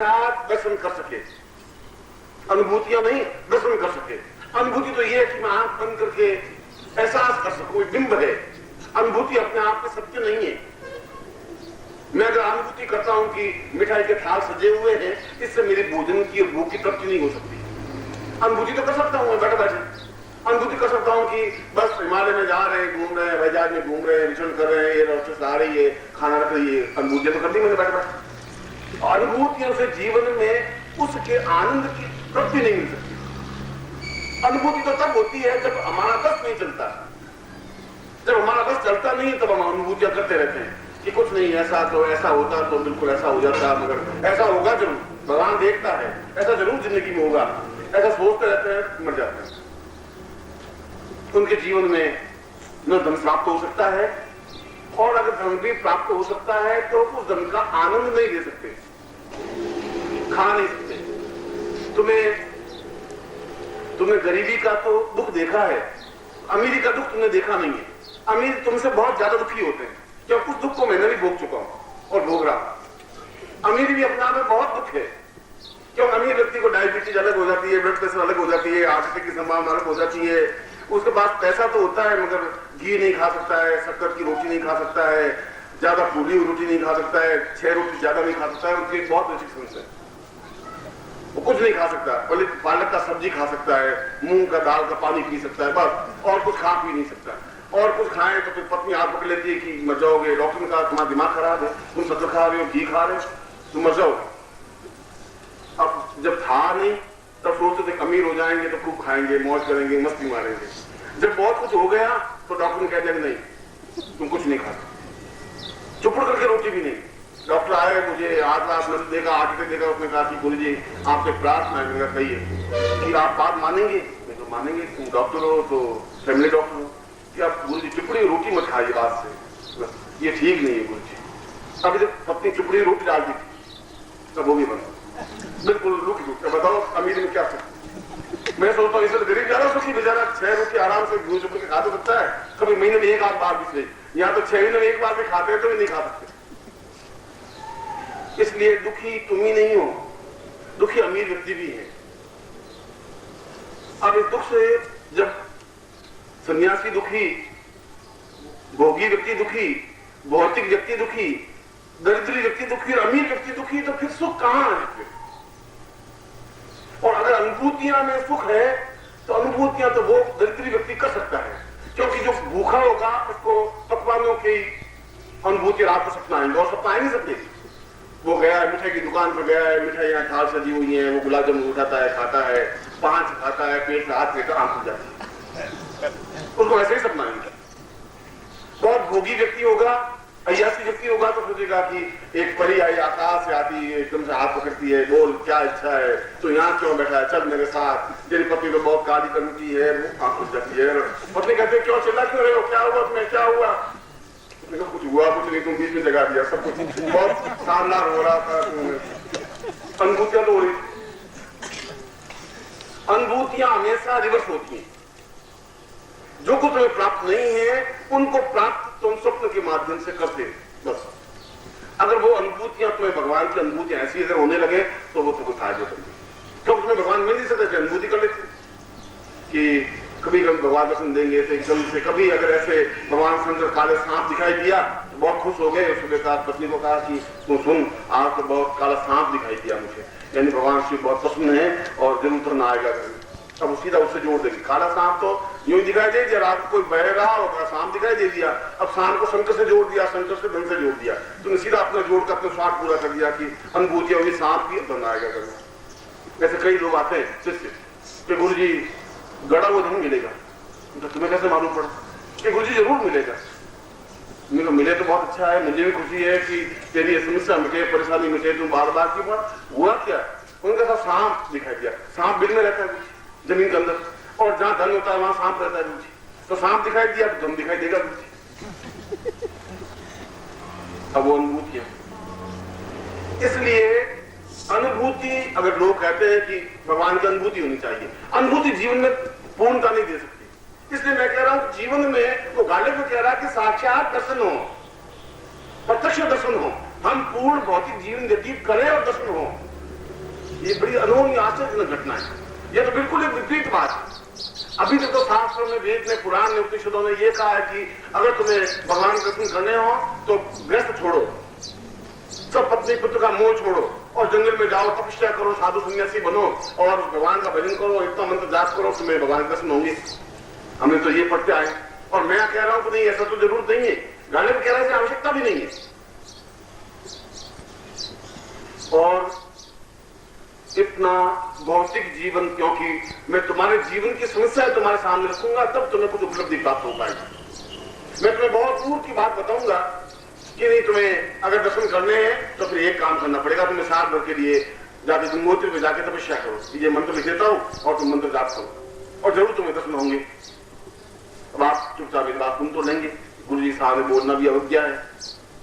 आप दर्शन कर सके, अनुभूतियां नहीं दर्शन कर सके। अनुभूति तो यह है कि मैं आंख बंद करके एहसास कर सकूं, बिंब है। अनुभूति अपने आप में सत्य नहीं है। मैं अगर अनुभूति करता हूं कि मिठाई के थाल सजे हुए हैं, इससे मेरी भोजन की और भूख की तृप्ति नहीं हो सकती। अनुभूति तो कर सकता हूं मैं बैठे बैठे, अनुभूति कर सकता हूं कि बस हिमालय में जा रहे हैं, घूम रहे हैं, वैजाज में घूम रहे हैं, विचरण कर रहे हैं, ये रोशनी आ रही है, खाना रख रही है। अनुभूति तो कर दी मैंने बैठे बैठे। अनुभूतियों से जीवन में उसके आनंद की तृप्ति नहीं मिल सकती। अनुभूति तो तब होती है जब हमारा बस नहीं चलता। जब हमारा बस चलता नहीं तब हम अनुभूतियां करते रहते हैं कि कुछ नहीं, ऐसा तो ऐसा होता तो बिल्कुल ऐसा हो जाता, मगर ऐसा होगा जरूर, भगवान देखता है, ऐसा जरूर जिंदगी में होगा। ऐसा सोचते रहते हैं, मर जाते हैं। उनके जीवन में न धन प्राप्त हो सकता है, और अगर धन भी प्राप्त हो सकता है तो उस धन का आनंद नहीं ले सकते, खा नहीं सकते। तुमने गरीबी का तो दुख देखा है, अमीरी का दुख तुमने देखा नहीं है। अमीर तुमसे बहुत ज्यादा दुखी होते हैं, क्योंकि उस दुख को मैंने भी भोग चुका हूं और भोग रहा। अमीरी भी अपना में बहुत दुख है, क्योंकि अमीर व्यक्ति को डायबिटीज अलग हो जाती है, ब्लड प्रेशर अलग हो जाती है, हार्ट अटैक की संभावना अलग हो जाती है। उसके पास पैसा तो होता है, मगर घी नहीं खा सकता है, शक्कर की रोटी नहीं खा सकता है, ज्यादा फूली हुई रोटी नहीं खा सकता है, 6 रोटी ज्यादा नहीं खा सकता है। उसकी बहुत रेस्ट्रिक्शंस है, वो कुछ नहीं खा सकता। बोले पालक का सब्जी खा सकता है, मूंग का दाल का पानी पी सकता है, बस, और कुछ खा पी नहीं सकता। और कुछ खाएं तो फिर पत्नी हाथ पकड़ लेती है कि मर जाओगे। डॉक्टर ने कहा तुम्हारा दिमाग खराब है, तुम शक्कर खा रहे हो, घी खा रहे हो, तुम मर जाओगे। अब जब था नहीं तब सोचते थे अमीर हो जाएंगे तो खूब खाएंगे, मौज करेंगे, मस्ती मारेंगे। जब बहुत कुछ हो गया तो डॉक्टर ने कह दिया कि नहीं, तुम कुछ नहीं खा सकते, चुपड़ करके रोटी भी नहीं। डॉक्टर आए, मुझे आज रात नस देखा, आगे देखा, उसने कहा कि गुरुजी आपसे प्रार्थना है, कहिए कि आप बात मानेंगे। मैं तो मानेंगे, तुम डॉक्टर हो तो फैमिली डॉक्टर हो, कि आप गुरुजी चुपड़ी रोटी मत खाइए बात से, ये ठीक नहीं है गुरुजी। अभी जब पत्नी चुपड़ी रोटी डाल दी थी तब वो भी बंद, बिल्कुल रुक रुक। बताओ अमीर में क्या सकता। मैं सोचता हूँ इसे गरीब ज्यादा सुखी, बेचारा 6 रोटी आराम से घूम चुप के खा तो सकता है, कभी महीने में एक आध बार भी सही। यहाँ तो 6 महीने में एक बार भी खाते हैं तो भी नहीं खा सकते। इसलिए दुखी तुम ही नहीं हो, दुखी अमीर व्यक्ति भी है। अब इस दुख से जब सन्यासी दुखी, भोगी व्यक्ति दुखी, भौतिक व्यक्ति दुखी, दरिद्री व्यक्ति दुखी और अमीर व्यक्ति दुखी, तो फिर सुख कहां है फिर? और अगर अनुभूतियां में सुख है तो अनुभूतियां तो वो दरिद्री व्यक्ति कर सकता है, क्योंकि जो भूखा होगा उसको पकवानों की अनुभूति रात को सपना आएंगे, और सपना आ नहीं सकते। वो गया है मिठाई की दुकान पर, गया है, मिठाइयां थाल सजी हुई है, वो गुलाब जामुन उठाता है, खाता है, 5 खाता है, पेट में हाथ लेकर आंख खुल जाती है, उसको वैसे ही सपना आएंगे। बहुत भोगी व्यक्ति होगा, अय्यासी व्यक्ति होगा तो सोचेगा कि एक परी आई आकाश से आती है, एकदम से हाथ पकड़ती है, बोल क्या इच्छा है, तो यहाँ क्यों बैठा है, चल मेरे साथ। तेरी पत्नी तो बहुत काली करती है, वो आंख खुल जाती है। पत्नी कहते हैं क्यों चिल्ला क्यों रहे हो, क्या हुआ तुम्हें, क्या हुआ? कुछ हुआ कुछ नहीं, तुम बीच में जगा दिया, सब कुछ बहुत शानदार हो रहा था। अनुभूतियां तो हो रही, अनुभूतियां हमेशा रिवर्स होती हैं। जो कुछ तुम्हें प्राप्त नहीं है उनको प्राप्त तुम स्वप्न के माध्यम से करते बस। अगर वो अनुभूतियां तुम्हें, भगवान की अनुभूतियां ऐसी अगर होने लगे तो वो तुमको फायदे करेंगे, क्योंकि तुम्हें भगवान मिल नहीं सकते, अनुभूति कर लेते कि कभी कभी भगवान दर्शन देंगे तो एकदम से। कभी अगर ऐसे भगवान के अंदर काले सांप दिखाई दिया तो बहुत खुश हो गए। उसके साथ पत्नी को कहा कि तू सुन, आज तो बहुत काला सांप दिखाई दिया मुझे, यानी भगवान शिव बहुत पसंद है और जरूर तो ना आएगा। अब सीधा उससे जोड़ देगी, काला सांप तो यूं दिखाई दे दिया, रात को कोई बह रहा होगा, सांप दिखाई दे दिया, अब सांप को शंकर से जोड़ दिया, शंकर से धन से जोड़ दिया, तुमने सीधा अपना जोड़ कर अपना स्वार्थ पूरा कर दिया कि अनुभूतियां हुई, सांप की धन आएगा करना। ऐसे कई लोग आते हैं शिष्य कि गुरु जी गड़ा हुआ धन मिलेगा, तो तुम्हें कैसे मालूम पड़ा कि गुरु जी जरूर मिलेगा? मुझे मिले तो बहुत अच्छा है, मुझे भी खुशी है कि तेरी समस्या मिटे, परेशानी मिटे, तुम बार बार की बात। हुआ क्या? उनके साथ सांप दिखाई दिया, सांप बिल में रहता है जमीन के अंदर, और जहां धन होता है वहां सांप रहता है रुचि, तो सांप दिखाई दिया तो धन दिखाई देगा रुचि। अब वो अनुभूति है। इसलिए अनुभूति, अगर लोग कहते हैं कि भगवान की अनुभूति होनी चाहिए, अनुभूति जीवन में पूर्णता नहीं दे सकती। इसलिए मैं कह रहा हूं जीवन में वो गालिब को कह रहा है कि साक्षात दर्शन हो, प्रत्यक्ष दर्शन हो, हम पूर्ण भौतिक जीवन व्यतीत करें और दर्शन हो। ये बड़ी अनोखी आश्चर्यजनक घटना है। ये तो बिल्कुल एक विपरीत बात है। अभी तक तो शास्त्रों में, वेद में, पुराण में, उपनिषदों में ये कहा है कि अगर तुम्हें भगवान के दर्शन करने हो तो ग्रस्त छोड़ो, सब पत्नी पुत्र का मोह छोड़ो और जंगल में जाओ, तपस्या करो, साधु सन्यासी बनो और भगवान का भजन करो, इतना मंत्र जाप करो, तुम्हें भगवान के दर्शन होंगे। हमने तो ये पढ़ते आए और मैं कह रहा हूं कि नहीं, ऐसा तो जरूरत नहीं है। गालिब कह रहा है आवश्यकता भी नहीं है। और इतना भौतिक जीवन, क्योंकि मैं तुम्हारे जीवन की समस्या तुम्हारे सामने रखूंगा, तब तुम्हें कुछ उपलब्धि प्राप्त हो पाएगी। मैं तुम्हें बहुत दूर की बात बताऊंगा कि नहीं, तुम्हें अगर दर्शन करने हैं तो फिर एक काम करना पड़ेगा, तुम्हें साल भर के लिए जाके गंगोत्री में जाके तपस्या करो, ये मंत्र लिख देता हूं और तुम मंत्र जाप करो और जरूर तुम्हें दर्शन होंगे। अब आप चुपचाप एक बात सुन तो लेंगे, गुरु जी सामने बोलना भी अवज्ञा है,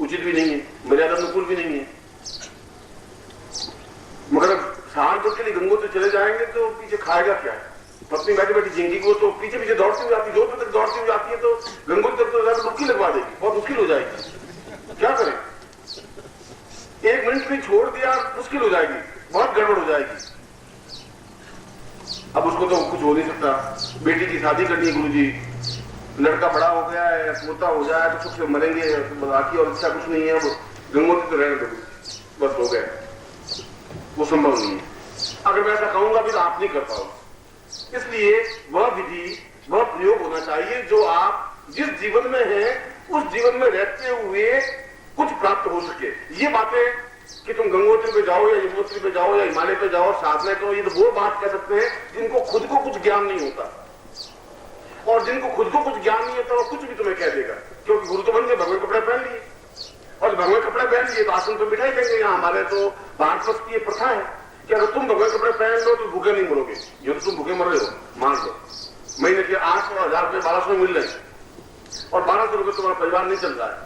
उचित भी नहीं है, मर्यादा अनुकूल भी नहीं है। मगर साल भर के लिए गंगोत्री चले जाएंगे तो पीछे खाएगा क्या है? पत्नी बैठी बैठी जिंदगी को तो पीछे पीछे दौड़ती हुई आती, जो तक दौड़ती हुई आती है तो गंगोत्री तक तो डुबकी लगवा देगी, बहुत मुश्किल हो जाएगी। क्या करें? एक मिनट भी छोड़ दिया मुश्किल हो जाएगी, बहुत गड़बड़ हो जाएगी। अब उसको तो कुछ हो नहीं सकता। बेटी की शादी करनी है गुरुजी, लड़का बड़ा हो गया है, पोता हो जाए तो सुख से मरेंगे, बाकी और अच्छा कुछ नहीं है। अब गंगोत्री तो रहने दो, बस हो गया, वो संभव नहीं है। अगर मैं ऐसा कहूंगा भी तो आप नहीं कर पाओगे। इसलिए वह विधि, वह प्रयोग होना चाहिए जो आप जिस जीवन में हैं उस जीवन में रहते हुए कुछ प्राप्त हो सके। ये बातें कि तुम गंगोत्री पे जाओ या यमुनोत्री पे जाओ या हिमालय पे जाओ, साधना करो, ये तो वो बात कह सकते हैं जिनको खुद को कुछ ज्ञान नहीं होता। और जिनको खुद को कुछ ज्ञान नहीं होता वो कुछ भी तुम्हें कह देगा, क्योंकि गुरु तो बन गए, भगवे कपड़े पहन लिए और भगवे कपड़े पहन लिए तो आसन पर बिठाई देंगे। यहाँ हमारे तो भारतवर्ष की ये प्रथा है कि अगर तुम भगवे कपड़े पहन लो तो भूखे नहीं मरोगे। ये तो तुम भूखे मर रहे हो, मान लो। महीने के 800, 1000 रुपये, 1200 मिल रहे हैं और 1200 रुपये तुम्हारा परिवार नहीं चल रहा है,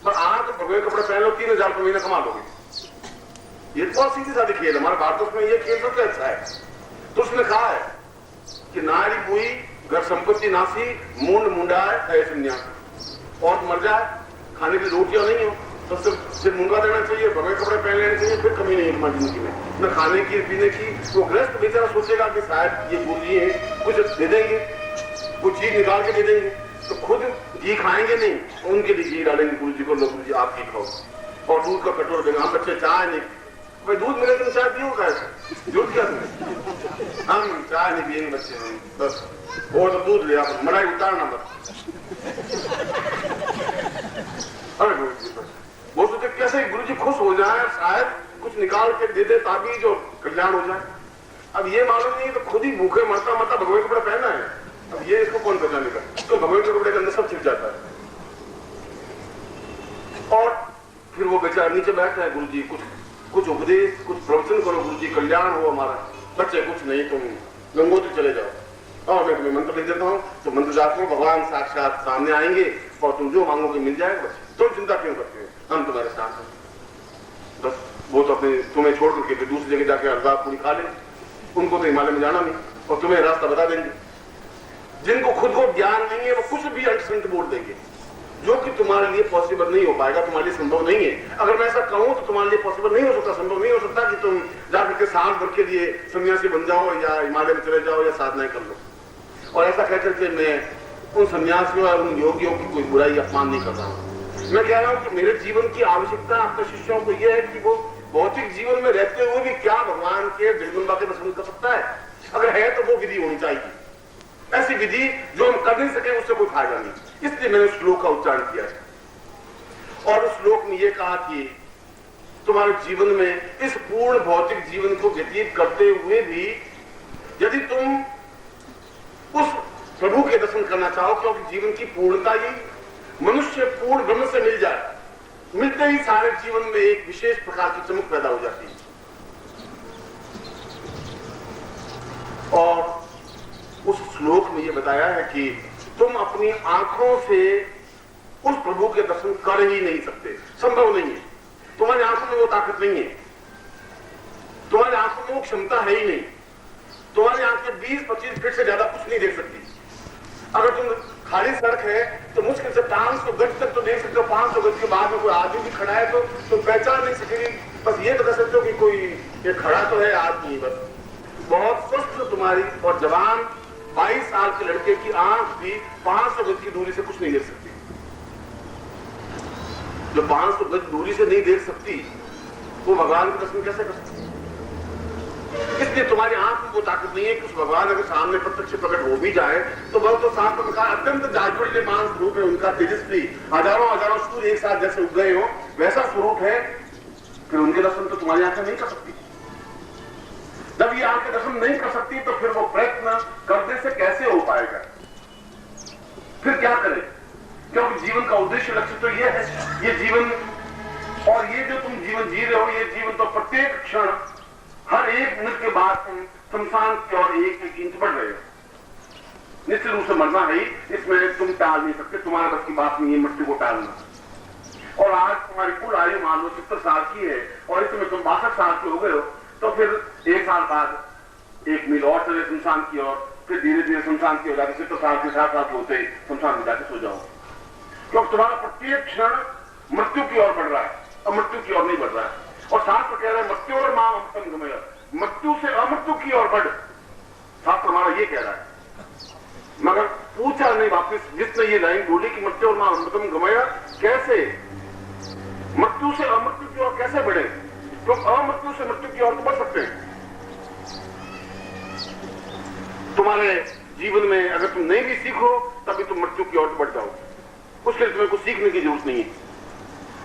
पर आज तो भगवे कपड़े पहन लो, 3000 रुपये महीना कमा लोगे। ये बहुत सीधी साधी खेल, हमारे भारत में ये खेल सबसे अच्छा है। तो उसने कहा है कि नारी बुई घर संपत्ति नासी, मुंड मुंडाए है संन्यास। और मर जाए, खाने की रोटियां नहीं हो तो सिर्फ मुंगा देना चाहिए, भगवे कपड़े पहन लेने चाहिए, फिर कमी नहीं है तुम्हारी जिंदगी में, न खाने की पीने की। वो गृहस्थ बेचारा सोचेगा कि शायद ये गुरुजी है, कुछ दे देंगे, कुछ चीज निकाल के दे देंगे, तो खुद घी खाएंगे नहीं, उनके लिए घी डालेंगे गुरु जी को, लो गुरु जी आप घी खाओ, और दूध का कटोरा देंगे। हम बच्चे चाय नहीं, भाई दूध मिले तुम चाय पियो कैसे? दूध क्या तुम्हें? हम चाय नहीं पियेंगे बच्चे, हम बस और तो दूध ले आप, मलाई उतारना मत। अरे गुरु जी बस वो सोचे कैसे गुरु जी खुश हो जाए, शायद कुछ निकाल के दे दे ताकि जो कल्याण हो जाए। अब ये मालूम नहीं तो खुद ही भूखे मरता मरता भगवे कपड़ा पहना है। अब ये इसको कौन पहचानेगा? तो भगवे के कपड़े के अंदर सब छिप जाता है। और फिर वो बेचारा नीचे बैठता है, गुरु जी कुछ उपदेश, कुछ प्रवचन करो गुरु जी, कल्याण हो हमारा। बच्चे कुछ नहीं, तुम गंगोत्री चले जाओ और मैं तुम्हें मंत्र लिख देता हूँ, तो मंत्र जाप करो, भगवान साक्षात सामने आएंगे और तुम जो मांगोगे मिल जाएगा। बच्चे तुम चिंता क्यों करते हो, हम तुम्हारे साथ हैं। बस वो तो अपने तुम्हें छोड़ करके फिर दूसरी जगह जाके हरदा पूरी खा लेंगे, उनको तो हिमालय में जाना नहीं और तुम्हें रास्ता बता देंगे। जिनको खुद को ज्ञान नहीं है वो कुछ भी अंट बोल देंगे जो कि तुम्हारे लिए पॉसिबल नहीं हो पाएगा, तुम्हारे लिए संभव नहीं है। अगर मैं ऐसा कहूं तो तुम्हारे लिए पॉसिबल नहीं हो सकता, संभव नहीं हो सकता कि तुम जाकर के साल भर के लिए सन्यासी बन जाओ या हिमालय में चले जाओ या साधनाएं कर लो। और ऐसा कहकर के मैं उन सन्यासियों और उन योगियों की कोई बुराई अपमान नहीं कर रहा हूं। मैं कह रहा हूं कि मेरे जीवन की आवश्यकता अपने शिष्यों को यह है कि वो भौतिक जीवन में रहते हुए भी क्या भगवान के जगदम्बा के दर्शन कर सकता है। अगर है तो वो विधि होनी चाहिए, ऐसी विधि जो हम कर नहीं सके उससे कोई फायदा नहीं। इसलिए मैंने उस श्लोक का उच्चारण किया है और उस श्लोक में यह कहा कि तुम्हारे जीवन में इस पूर्ण भौतिक जीवन को व्यतीत करते हुए भी यदि तुम उस प्रभु के दर्शन करना चाहो, क्योंकि जीवन की पूर्णता ही मनुष्य पूर्ण ब्रह्म से मिल जाए, मिलते ही सारे जीवन में एक विशेष प्रकार की चमक पैदा हो जाती है। और उस श्लोक में यह बताया है कि तुम अपनी आंखों से उस प्रभु के दर्शन कर ही नहीं सकते, संभव नहीं है। तुम्हारी आंखों में वो ताकत नहीं है, तुम्हारी आंखों में वो क्षमता है ही नहीं। तुम्हारी आंखें 20-25 फीट से ज्यादा कुछ नहीं देख सकती। अगर तुम खाली सड़क है तो मुश्किल से 500 गज तक तो देख सकते हो, 500 गज के बाद में कोई आदमी भी खड़ा है तो पहचान नहीं सकेगी। बस ये तो कह सकते हो कि कोई ये खड़ा तो है आदमी। बस बहुत स्वस्थ तुम्हारी और जवान 22 साल के लड़के की आंख भी 500 गज की दूरी से कुछ नहीं देख सकती। जो 500 गज दूरी से नहीं देख सकती वो भगवान की दर्शन कैसे कर सकती? इसलिए तुम्हारी आंख में वो ताकत नहीं है कि उस भगवान अगर सामने प्रत्यक्ष प्रकट हो भी जाए तो वह तो साफ में कहा अत्यंत जाज्वल्यमान स्वरूप है उनका, तेजस्वी, हजारों हजारों सूर्य एक साथ जैसे उग गए हो वैसा स्वरूप है। फिर उनके दर्शन तो तुम्हारी आंखें नहीं कर सकती। जब ये आंखें दर्शन नहीं कर सकती तो फिर वो प्रयत्न करने से कैसे हो पाएगा? फिर क्या करें? क्योंकि जीवन का उद्देश्य लक्ष्य तो ये है, ये जीवन और ये जो तुम जीवन जी रहे हो ये जीवन तो प्रत्येक क्षण हर एक मिनट के बाद तुम शमशान की ओर एक एक इंच बढ़ रहे हो। निश्चित रूप से मरना है, इसमें तुम टाल नहीं सकते, तुम्हारे बस की बात नहीं है मृत्यु को टालना। और आज तुम्हारी कुल आयु मान लो 70 साल की है और इसमें तुम 62 साल के हो गए हो, तो फिर 1 साल बाद 1 मील और चले शमशान की ओर, फिर धीरे धीरे शमशान की हो जाती 70 साल के 60 साल के होते शमशान में जाके सो जाओ। क्योंकि तुम्हारा प्रत्येक क्षण मृत्यु की ओर बढ़ रहा है और मृत्यु की ओर नहीं बढ़ रहा है। और शास्त्र कह रहे हैं मृत्यु और मां अमृतम गमय, मृत्यु से अमृत्यु की ओर बढ़, शास्त्र हमारा ये कह रहा है। मगर पूछा नहीं वापिस जिसने ये लाइन बोली कि मृत्यु और मां अमृतम गमय, कैसे मृत्यु से अमृत्यु की ओर कैसे बढ़े? तो अमृत्यु से मृत्यु की ओर तो बढ़ सकते हैं। तुम्हारे जीवन में अगर तुम नहीं भी सीखो तभी तुम मृत्यु की ओर बढ़ जाओ, उसके लिए तुम्हें कुछ सीखने की जरूरत नहीं है।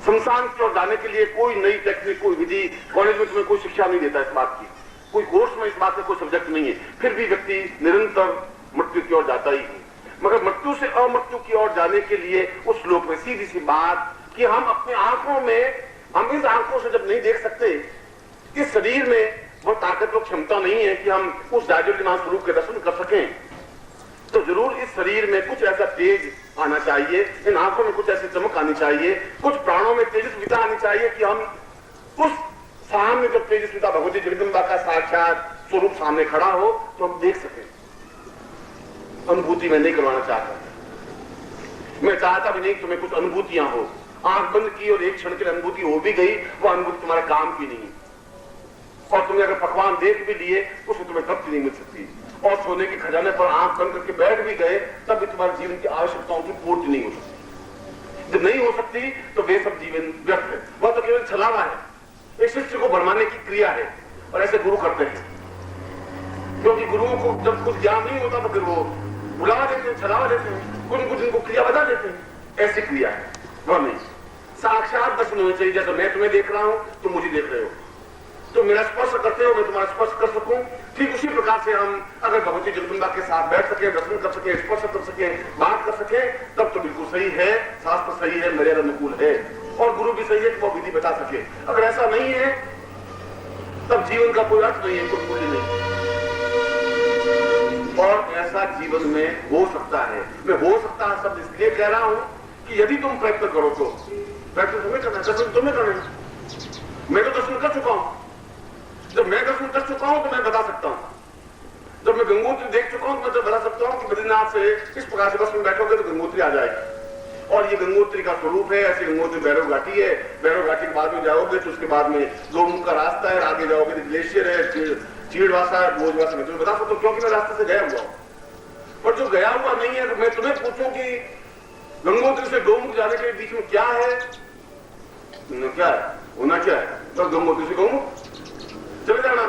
शमशान की ओर जाने के लिए कोई नई टेक्निक, कोई विधि कॉलेज में तुम्हें कोई शिक्षा नहीं देता इस बात की, कोई कोर्स में इस बात का कोई सब्जेक्ट नहीं है। फिर भी व्यक्ति निरंतर मृत्यु की ओर जाता ही है। मगर मृत्यु से अमृत्यु की ओर जाने के लिए उस श्लोक में सीधी सी बात कि हम अपनी आंखों में, हम इस आंखों से जब नहीं देख सकते, इस शरीर में वो ताकत, वो क्षमता नहीं है कि हम उस जाज्वल्यमान स्वरूप के दर्शन कर सकें, तो जरूर इस शरीर में कुछ ऐसा तेज आना चाहिए, इन आंखों में कुछ ऐसी चमक आनी चाहिए, कुछ प्राणों में तेजस्विता आनी चाहिए कि हम उस सामने जब तेजस्विता भगवती जगदम्बा का साक्षात स्वरूप सामने खड़ा हो तो हम देख सकें। अनुभूति में नहीं करवाना चाहता, मैं चाहता भी नहीं कि तुम्हें कुछ अनुभूतियां हो। आंख बंद की और एक क्षण की अनुभूति हो भी गई, वो अनुभूति तुम्हारे काम की नहीं, और तुमने अगर पकवान देख भी लिए उसमें तुम्हें तृप्ति नहीं मिल सकती, और सोने के खजाने पर आंख बंद करके बैठ भी गए तब भी तुम्हारे जीवन की आवश्यकताओं की पूर्ति नहीं हो सकती। जब नहीं हो सकती तो वे सब जीवन व्यर्थ है, वह तो केवल छलावा है, एक शिष्य को भरमाने की क्रिया है। और ऐसे गुरु करते हैं, क्योंकि गुरुओं को जब कुछ ज्ञान नहीं होता तो फिर वो बुला देते हैं, छलावा देते हैं, कुछ कुछ इनको क्रिया बता देते हैं, ऐसी क्रिया है। वह नहीं, साक्षात दर्शन होने चाहिए। जैसे मैं तुम्हें देख रहा हूं तुम मुझे देख रहे हो, तो मेरा स्पर्श करते हो, मैं तुम्हारा स्पर्श कर सकूं, ठीक उसी प्रकार से हम अगर भगवती जगदम्बा के साथ बैठ सके, दर्शन कर सके, स्पर्श कर सके, बात कर सके, तब तो बिल्कुल सही है, शास्त्र सही है, मेरे अनुकूल है, और गुरु भी सही है कि वो विधि बता सके। अगर ऐसा नहीं है तब जीवन का कोई अर्थ नहीं है, कोई मूल्य नहीं। और ऐसा जीवन में हो सकता है, मैं हो सकता है शब्द इसलिए कह रहा हूं कि यदि तुम प्रयत्न करो तो प्रयत्न तुम्हें करना, दर्शन तुम्हें करना। मैं तो दर्शन कर चुका हूं, जब मैं दर्शन कर चुका हूं तो मैं बता सकता हूं। जब मैं गंगोत्री देख चुका हूं तो मैं तो बता सकता हूं कि बद्रीनाथ से इस प्रकार से बस में बैठोगे तो गंगोत्री आ जाएगी, और ये गंगोत्री का स्वरूप है। ऐसी गंगोत्री भैरव घाटी है, भैरव घाटी के बाद में जाओगे तो उसके बाद में गौमुख का रास्ता है, आगे जाओगे तो ग्लेशियर है, चीड़वासा है, भोजवासा। मैं तुम्हें बता सकता हूँ क्योंकि मैं रास्ते से गया हुआ हूं। और जो गया हुआ नहीं है, मैं तुम्हें पूछूं कि गंगोत्री से गौमुख जाने के बीच में क्या है, क्या है, होना क्या है, तो गंगोत्री से गौमुख चले जाना।